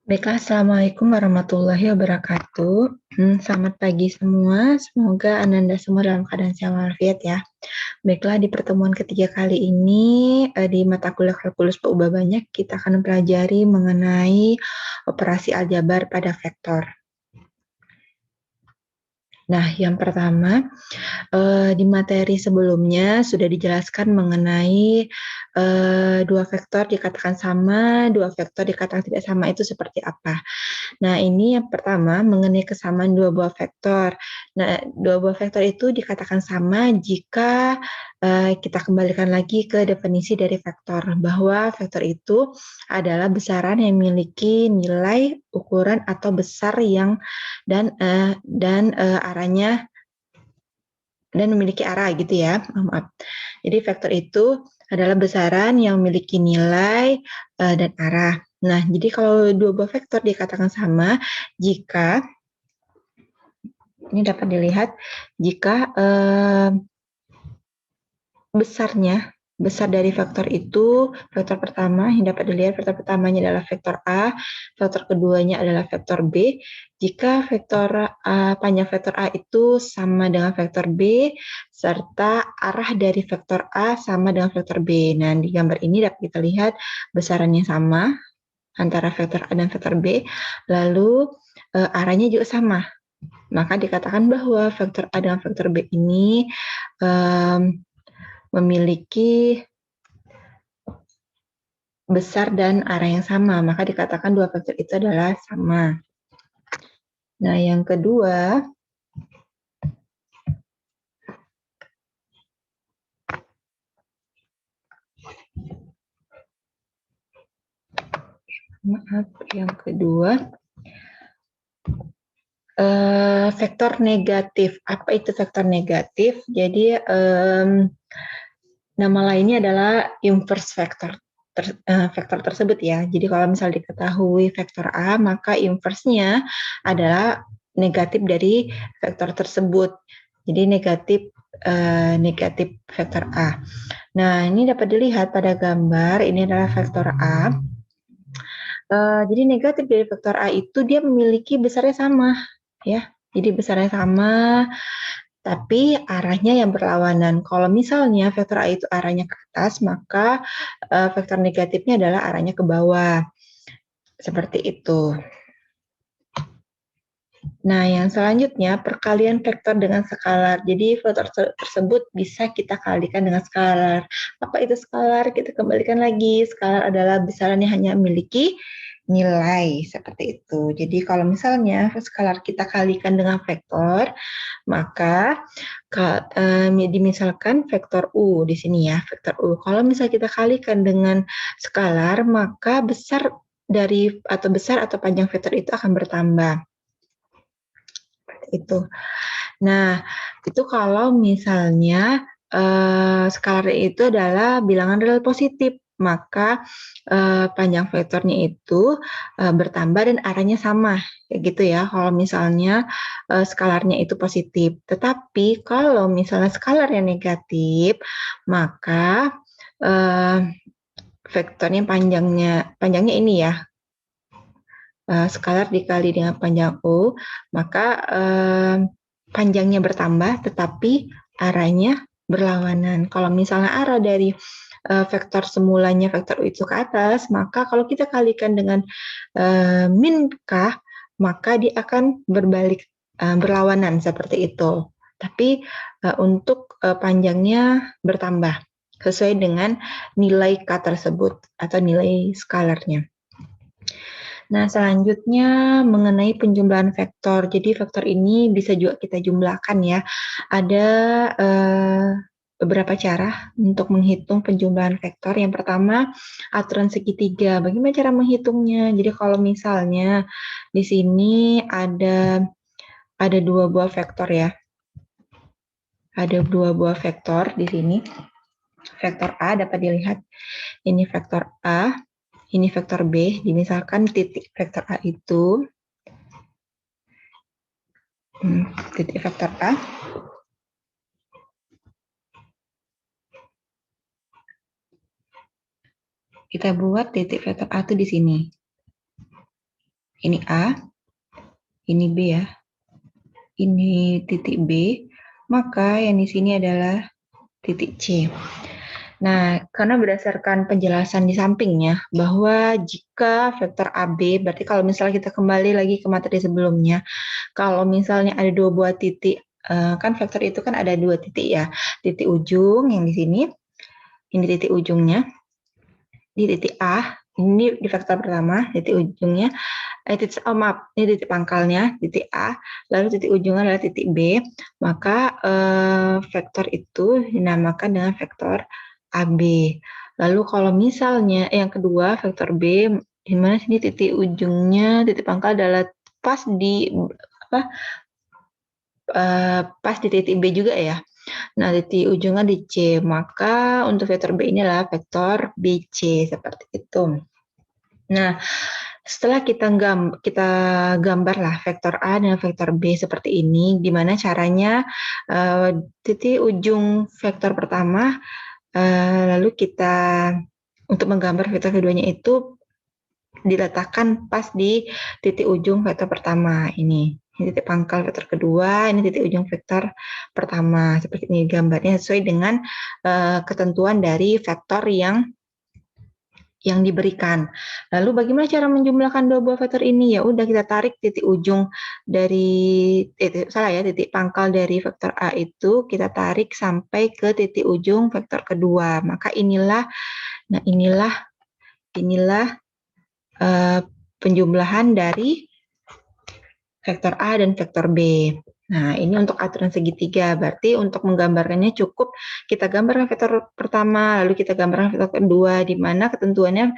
Baiklah, Assalamualaikum warahmatullahi wabarakatuh. Selamat pagi semua, semoga Ananda semua dalam keadaan sehat walafiat ya. Baiklah, di pertemuan ketiga kali ini, di mata kuliah kalkulus PUBA banyak, kita akan mempelajari mengenai operasi aljabar pada vektor. Nah, yang pertama, di materi sebelumnya sudah dijelaskan mengenai dua vektor dikatakan sama, dua vektor dikatakan tidak sama itu seperti apa. Nah, ini yang pertama mengenai kesamaan dua buah vektor. Nah, dua buah vektor itu dikatakan sama jika kita kembalikan lagi ke definisi dari vektor, bahwa vektor itu adalah besaran yang memiliki nilai, ukuran atau besar yang dan arahnya dan memiliki arah gitu ya. Maaf. Jadi vektor itu adalah besaran yang memiliki nilai dan arah. Nah, jadi kalau dua buah vektor dikatakan sama jika ini dapat dilihat jika besar dari vektor itu, vektor pertama yang dapat dilihat, vektor pertamanya adalah vektor A, vektor keduanya adalah vektor B. Jika panjang vektor A itu sama dengan vektor B, serta arah dari vektor A sama dengan vektor B. Nah, di gambar ini dapat kita lihat besarannya sama antara vektor A dan vektor B, lalu arahnya juga sama. Maka dikatakan bahwa vektor A dengan vektor B ini memiliki besar dan arah yang sama, maka dikatakan dua vektor itu adalah sama. Nah, yang kedua, vektor negatif. Apa itu vektor negatif? Jadi, nama lainnya adalah inverse vektor. Vektor tersebut ya. Jadi kalau misal diketahui vektor A, maka inverse-nya adalah negatif dari vektor tersebut. Jadi negatif vektor A. Nah, ini dapat dilihat pada gambar, ini adalah vektor A. Jadi negatif dari vektor A itu dia memiliki besarnya sama, ya. Jadi besarnya sama, tapi arahnya yang berlawanan. Kalau misalnya vektor A itu arahnya ke atas, maka vektor negatifnya adalah arahnya ke bawah. Seperti itu. Nah, yang selanjutnya perkalian vektor dengan skalar. Jadi vektor tersebut bisa kita kalikan dengan skalar. Apa itu skalar? Kita kembalikan lagi. Skalar adalah besaran yang hanya memiliki nilai seperti itu. Jadi kalau misalnya skalar kita kalikan dengan vektor, maka dimisalkan vektor U di sini ya, vektor U. Kalau misalnya kita kalikan dengan skalar, maka besar atau panjang vektor itu akan bertambah. Itu. Nah, itu kalau misalnya skalar itu adalah bilangan real positif, maka panjang vektornya itu bertambah dan arahnya sama, kayak gitu ya. Kalau misalnya skalarnya itu positif. Tetapi kalau misalnya skalarnya negatif, maka vektornya panjangnya ini ya, skalar dikali dengan panjang U, maka panjangnya bertambah tetapi arahnya berlawanan. Kalau misalnya arah dari vektor semulanya vektor U itu ke atas, maka kalau kita kalikan dengan min K, maka dia akan berbalik berlawanan seperti itu. Tapi untuk panjangnya bertambah sesuai dengan nilai K tersebut atau nilai skalarnya. Nah, selanjutnya mengenai penjumlahan vektor. Jadi vektor ini bisa juga kita jumlahkan ya. Ada beberapa cara untuk menghitung penjumlahan vektor. Yang pertama, aturan segitiga. Bagaimana cara menghitungnya? Jadi kalau misalnya di sini ada dua buah vektor ya. Ada dua buah vektor di sini. Vektor A dapat dilihat. Ini vektor A, ini vektor B. Misalkan titik vektor A itu titik vektor A. Kita buat titik vektor A itu di sini. Ini A, ini B ya. Ini titik B, maka yang di sini adalah titik C. Nah, karena berdasarkan penjelasan di sampingnya, bahwa jika vektor AB, berarti kalau misalnya kita kembali lagi ke materi sebelumnya, kalau misalnya ada dua buah titik, kan vektor itu kan ada dua titik ya, titik ujung yang di sini, ini titik ujungnya, di titik A, ini di vektor pertama, titik ujungnya, ini titik pangkalnya, titik A, lalu titik ujungnya adalah titik B, maka vektor itu dinamakan dengan vektor AB. Lalu kalau misalnya yang kedua, vektor B, di mana sini titik ujungnya, titik pangkal adalah pas di pas di titik B juga ya. Nah, titik ujungnya di C, maka untuk vektor B ini adalah vektor BC, seperti itu. Nah, setelah kita gambar lah vektor A dan vektor B seperti ini, gimana caranya titik ujung vektor pertama, lalu kita untuk menggambar vektor keduanya itu diletakkan pas di titik ujung vektor pertama ini. Ini titik pangkal vektor kedua, ini titik ujung vektor pertama. Seperti ini gambarnya sesuai dengan ketentuan dari vektor yang diberikan. Lalu bagaimana cara menjumlahkan dua buah vektor ini? Ya udah kita tarik titik ujung dari titik pangkal dari vektor A itu kita tarik sampai ke titik ujung vektor kedua. Maka inilah penjumlahan dari vektor A dan vektor B. Nah, ini untuk aturan segitiga. Berarti untuk menggambarkannya cukup kita gambarkan vektor pertama, lalu kita gambarkan vektor kedua, di mana ketentuannya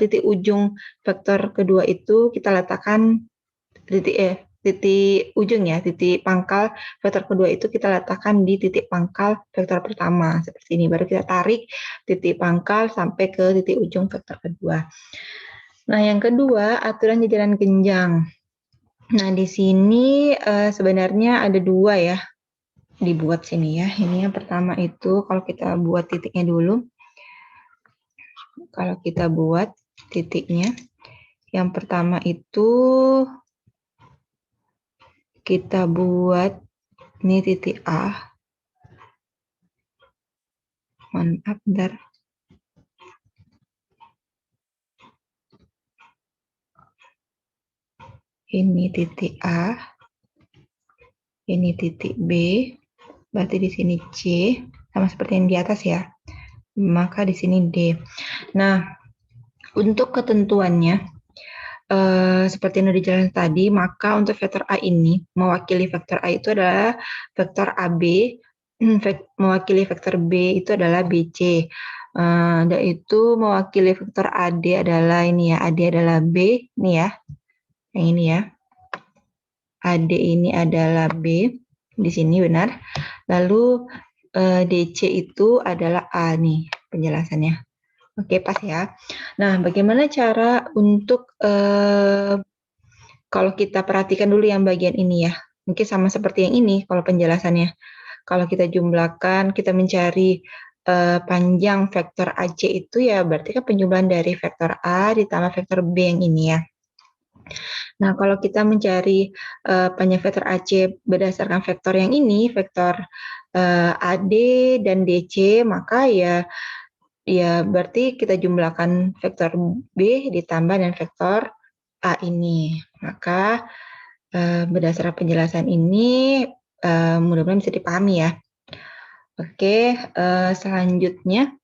titik ujung vektor kedua itu kita letakkan titik ujung ya, titik pangkal vektor kedua itu kita letakkan di titik pangkal vektor pertama. Seperti ini. Baru kita tarik titik pangkal sampai ke titik ujung vektor kedua. Nah, yang kedua, aturan jajaran genjang. Nah, di sini sebenarnya ada dua ya, dibuat sini ya. Ini yang pertama itu kalau kita buat titiknya dulu. Kalau kita buat titiknya, yang pertama itu kita buat ini titik A. Maaf, bentar. Ini titik A, ini titik B, berarti di sini C, sama seperti yang di atas ya. Maka di sini D. Nah, untuk ketentuannya, seperti yang dijelaskan tadi, maka untuk vektor A ini, mewakili vektor A itu adalah vektor AB, mewakili vektor B itu adalah BC. Dan itu mewakili vektor AD adalah ini ya, AD adalah B, ini ya, yang ini ya. AD ini adalah B, di sini benar. Lalu DC itu adalah A nih penjelasannya. Oke, pas ya. Nah, bagaimana cara untuk kalau kita perhatikan dulu yang bagian ini ya. Mungkin sama seperti yang ini kalau penjelasannya. Kalau kita jumlahkan, kita mencari panjang vektor AC itu ya berarti kan penjumlahan dari vektor A ditambah vektor B yang ini ya. Nah, kalau kita mencari panjang vektor AC berdasarkan vektor yang ini, vektor AD dan DC, maka ya berarti kita jumlahkan vektor B ditambah dan vektor A ini. Maka berdasarkan penjelasan ini mudah-mudahan bisa dipahami ya. Oke, selanjutnya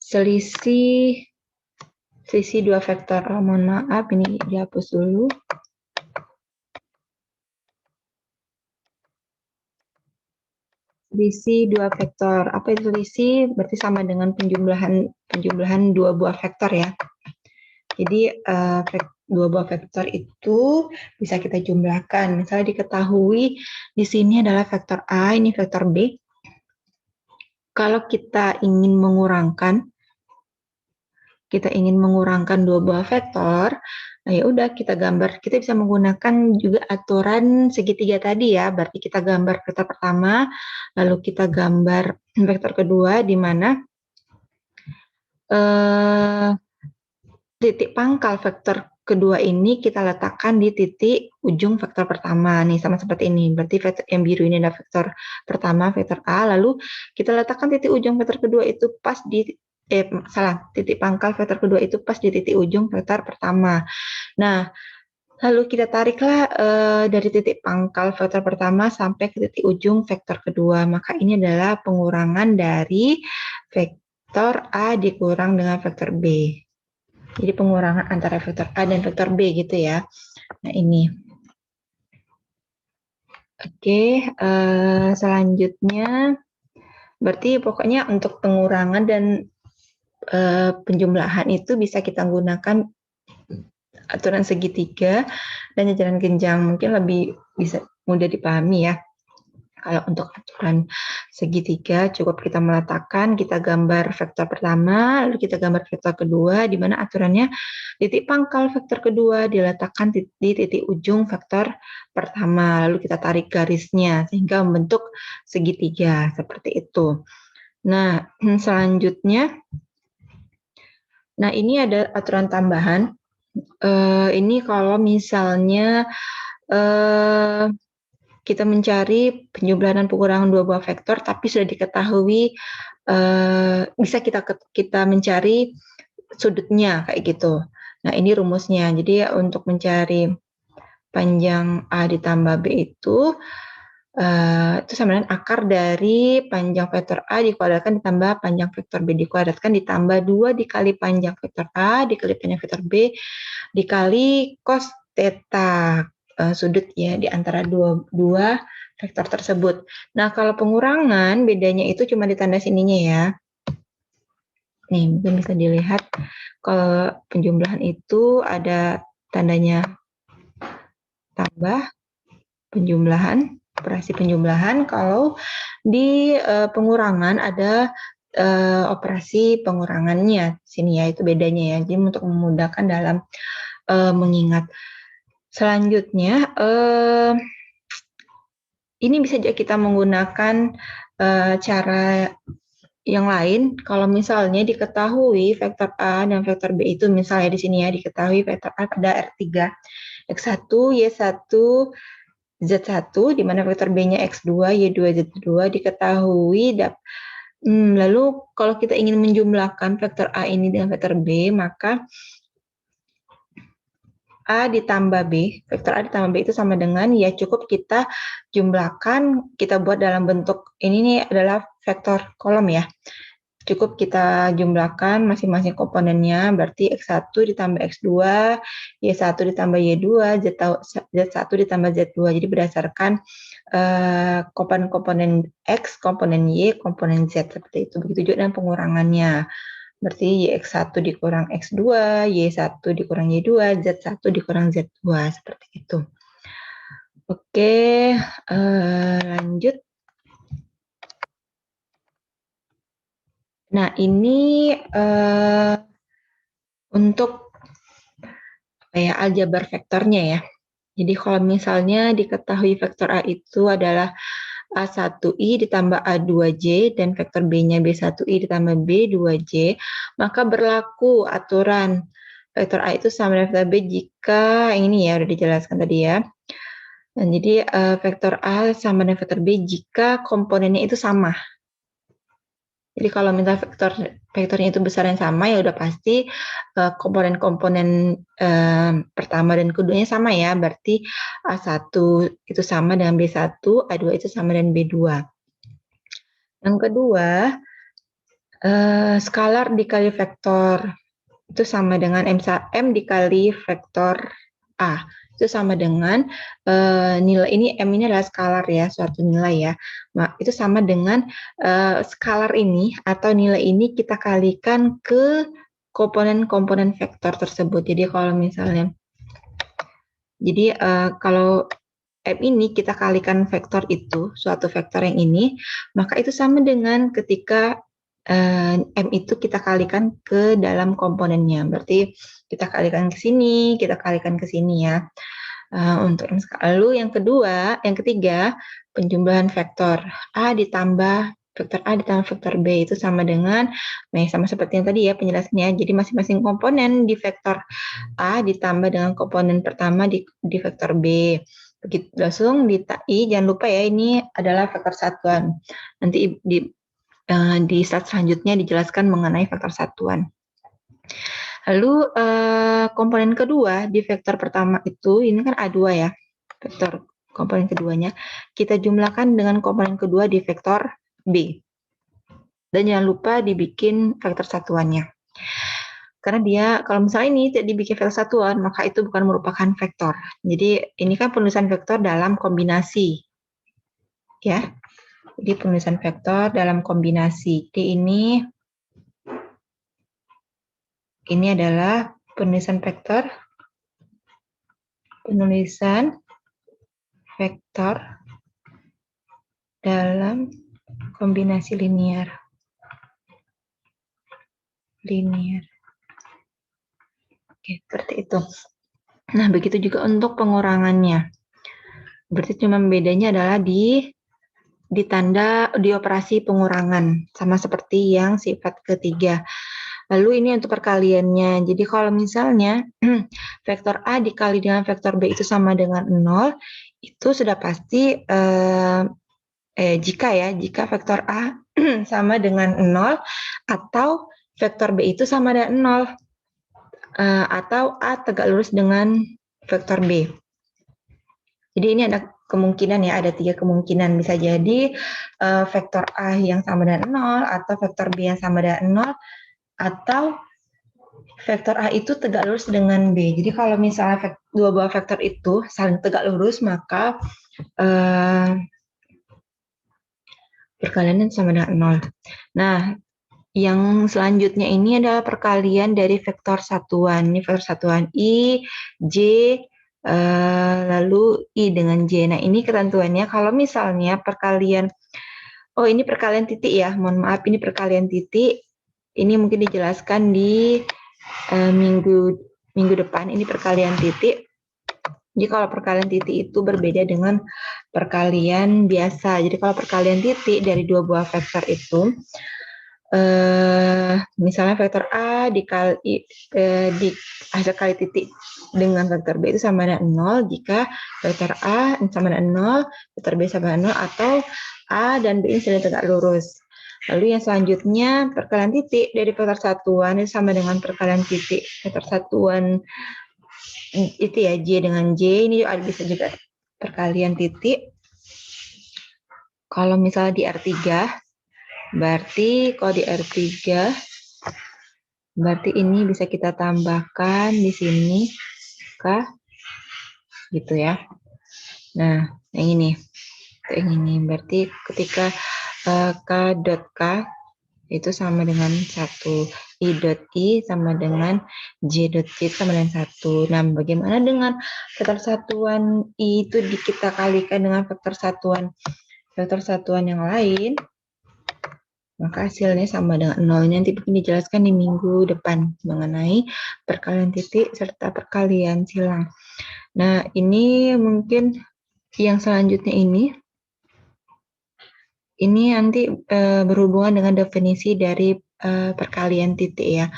selisih dua vektor. Mohon maaf, ini dihapus dulu. Selisih dua vektor. Apa itu selisih? Berarti sama dengan penjumlahan dua buah vektor ya. Jadi dua buah vektor itu bisa kita jumlahkan. Misalnya diketahui di sini adalah vektor A, ini vektor B. Kalau kita ingin mengurangkan dua buah vektor, nah ya udah kita gambar. Kita bisa menggunakan juga aturan segitiga tadi ya. Berarti kita gambar vektor pertama, lalu kita gambar vektor kedua di mana titik pangkal vektor kedua ini kita letakkan di titik ujung vektor pertama nih, sama seperti ini. Berarti vektor yang biru ini adalah vektor pertama, vektor A, lalu kita letakkan titik ujung vektor kedua itu pas di titik pangkal vektor kedua itu pas di titik ujung vektor pertama. Nah, lalu kita tariklah dari titik pangkal vektor pertama sampai ke titik ujung vektor kedua. Maka ini adalah pengurangan dari vektor A dikurang dengan vektor B. Jadi pengurangan antara vektor A dan vektor B gitu ya. Nah ini. Oke, selanjutnya berarti pokoknya untuk pengurangan dan penjumlahan itu bisa kita gunakan aturan segitiga dan jajaran genjang. Mungkin lebih bisa mudah dipahami ya. Kalau untuk aturan segitiga cukup kita meletakkan, kita gambar vektor pertama, lalu kita gambar vektor kedua, di mana aturannya titik pangkal vektor kedua diletakkan di titik ujung vektor pertama, lalu kita tarik garisnya sehingga membentuk segitiga seperti itu. Nah, selanjutnya, nah ini ada aturan tambahan. Ini kalau misalnya kita mencari penjumlahan dan pengurangan dua buah vektor, tapi sudah diketahui bisa kita mencari sudutnya kayak gitu. Nah ini rumusnya. Jadi untuk mencari panjang A ditambah B itu sama dengan akar dari panjang vektor A dikuadratkan ditambah panjang vektor B dikuadratkan ditambah 2 dikali panjang vektor A dikali panjang vektor B dikali cos theta sudut ya di antara dua vektor tersebut. Nah, kalau pengurangan bedanya itu cuma di tanda sininya ya. Nih, mungkin bisa dilihat kalau penjumlahan itu ada tandanya tambah, penjumlahan, operasi penjumlahan. Kalau di pengurangan ada operasi pengurangannya sini ya, itu bedanya ya. Jadi untuk memudahkan dalam mengingat. Selanjutnya, ini bisa juga kita menggunakan cara yang lain. Kalau misalnya diketahui vektor A dan vektor B itu, misalnya di sini ya, diketahui vektor A pada R3, X1, Y1, Z1, di mana vektor B-nya X2, Y2, Z2, diketahui. Lalu kalau kita ingin menjumlahkan vektor A ini dengan vektor B, maka A ditambah B, vektor A ditambah B itu sama dengan, ya cukup kita jumlahkan, kita buat dalam bentuk, ini nih adalah vektor kolom ya. Cukup kita jumlahkan masing-masing komponennya, berarti X1 ditambah X2, Y1 ditambah Y2, Z1 ditambah Z2. Jadi berdasarkan komponen X, komponen Y, komponen Z, seperti itu. Begitu juga dengan pengurangannya. Berarti YX1 dikurang X2, Y1 dikurang Y2, Z1 dikurang Z2, seperti itu. Oke, lanjut. Nah, ini untuk aljabar vektornya ya. Jadi kalau misalnya diketahui vektor A itu adalah A1I ditambah A2J dan vektor B-nya B1I ditambah B2J, maka berlaku aturan vektor A itu sama dengan vektor B jika ini ya udah dijelaskan tadi ya. Dan jadi vektor A sama dengan vektor B jika komponennya itu sama. Jadi kalau misalnya vektornya itu besar yang sama, ya udah pasti komponen-komponen pertama dan keduanya sama ya. Berarti A1 itu sama dengan B1, A2 itu sama dengan B2. Yang kedua, skalar dikali vektor itu sama dengan M dikali vektor A. Itu sama dengan nilai ini, M ini adalah skalar ya, suatu nilai ya. Nah, itu sama dengan skalar ini atau nilai ini kita kalikan ke komponen-komponen vektor tersebut. Jadi kalau misalnya, kalau M ini kita kalikan vektor itu, suatu vektor yang ini, maka itu sama dengan ketika M itu kita kalikan ke dalam komponennya. Berarti kita kalikan ke sini, kita kalikan ke sini ya. Untuk M. Lalu yang ketiga, penjumlahan vektor A ditambah vektor A ditambah vektor B itu sama dengan, sama seperti yang tadi ya penjelasannya. Jadi masing-masing komponen di vektor A ditambah dengan komponen pertama di vektor B. Begitu langsung jangan lupa ya ini adalah vektor satuan. Nanti di slide selanjutnya dijelaskan mengenai vektor satuan. Lalu komponen kedua di vektor pertama itu, ini kan A2 ya, vektor komponen keduanya, kita jumlahkan dengan komponen kedua di vektor B. Dan jangan lupa dibikin vektor satuannya. Karena dia, kalau misalnya ini tidak dibikin vektor satuan, maka itu bukan merupakan vektor. Jadi ini kan penulisan vektor dalam kombinasi. Ya, jadi penulisan vektor dalam kombinasi. Jadi ini adalah penulisan vektor dalam kombinasi linear. Oke, seperti itu. Nah, begitu juga untuk pengurangannya. Berarti cuma bedanya adalah di tanda di operasi pengurangan, sama seperti yang sifat ketiga. Lalu ini untuk perkaliannya. Jadi kalau misalnya vektor A dikali dengan vektor B itu sama dengan 0, itu sudah pasti jika vektor A sama dengan 0 atau vektor B itu sama dengan 0 atau A tegak lurus dengan vektor B. Jadi ini ada kemungkinan ya, ada 3 kemungkinan. Bisa jadi vektor A yang sama dengan 0 atau vektor B yang sama dengan 0 atau vektor A itu tegak lurus dengan B. Jadi kalau misalnya dua buah vektor itu saling tegak lurus, maka perkaliannya sama dengan 0. Nah, yang selanjutnya ini adalah perkalian dari vektor satuan. Ini vektor satuan I, J, lalu I dengan J. Nah, ini ketentuannya kalau misalnya perkalian, ini perkalian titik ya, mohon maaf, ini perkalian titik. Ini mungkin dijelaskan di minggu depan, ini perkalian titik. Jadi kalau perkalian titik itu berbeda dengan perkalian biasa. Jadi kalau perkalian titik dari dua buah vektor itu, misalnya vektor A dikali hasil kali titik dengan vektor B itu sama dengan 0 jika vektor A sama dengan 0, vektor B sama dengan 0, atau A dan B ini saling tegak lurus. Lalu yang selanjutnya perkalian titik dari vektor satuan itu sama dengan perkalian titik vektor satuan itu ya, J dengan J, ini bisa juga perkalian titik. Kalau misalnya di R3, berarti kalau di R3, berarti ini bisa kita tambahkan di sini K, gitu ya. Nah, yang ini berarti ketika K dot K itu sama dengan 1, I dot I sama dengan J dot J sama dengan 1. Nah, bagaimana dengan vektor satuan I itu kita kalikan dengan vektor satuan yang lain, maka hasilnya sama dengan 0. Nanti mungkin dijelaskan di minggu depan mengenai perkalian titik serta perkalian silang. Nah, ini mungkin yang selanjutnya ini nanti berhubungan dengan definisi dari perkalian titik ya.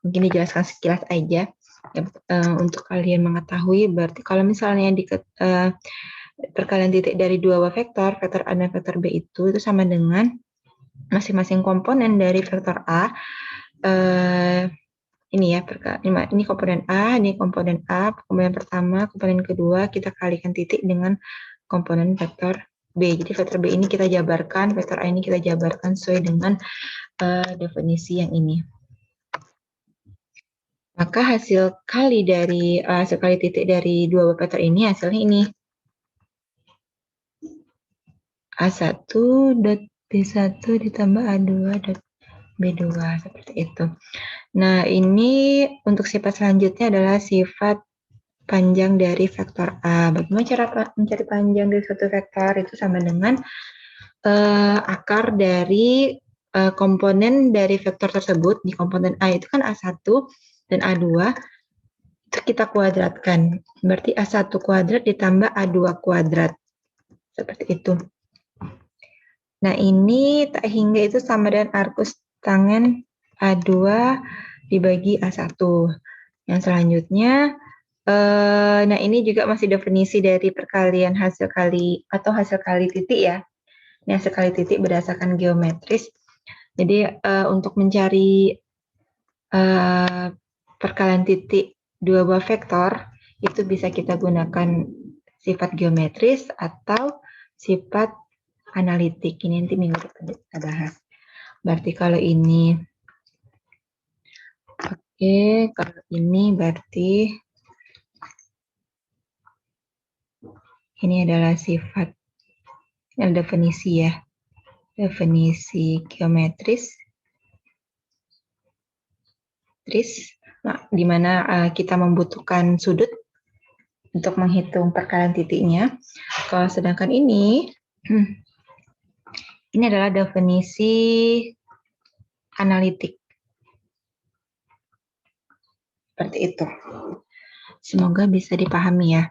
Mungkin dijelaskan sekilas aja untuk kalian mengetahui. Berarti kalau misalnya perkalian titik dari dua vektor A dan vektor B itu sama dengan masing-masing komponen dari vektor A. Ini ya, ini komponen A, komponen pertama, komponen kedua kita kalikan titik dengan komponen vektor B. Jadi vektor B ini kita jabarkan, vektor A ini kita jabarkan sesuai dengan definisi yang ini. Maka hasil kali titik dari dua vektor ini hasilnya ini. A1 dot B1 ditambah A2 dot B2 seperti itu. Nah, ini untuk sifat selanjutnya adalah sifat panjang dari vektor A. Bagaimana cara mencari panjang dari suatu vektor? Itu sama dengan akar dari komponen dari vektor tersebut. Di komponen A itu kan A1 dan A2, itu kita kuadratkan. Berarti A1 kuadrat ditambah A2 kuadrat. Seperti itu. Nah, ini tak hingga itu sama dengan arkus tangen A2 dibagi A1. Yang selanjutnya, nah ini juga masih definisi dari perkalian hasil kali atau hasil kali titik ya. Ini hasil kali titik berdasarkan geometris. Jadi untuk mencari perkalian titik dua buah vektor, itu bisa kita gunakan sifat geometris atau sifat analitik. Ini nanti minggu depan kita bahas. Berarti kalau ini, oke, kalau ini berarti ini adalah sifat, definisi ya, definisi geometris, nah, di mana kita membutuhkan sudut untuk menghitung perkalian titiknya. Kalau sedangkan ini adalah definisi analitik. Seperti itu. Semoga bisa dipahami ya.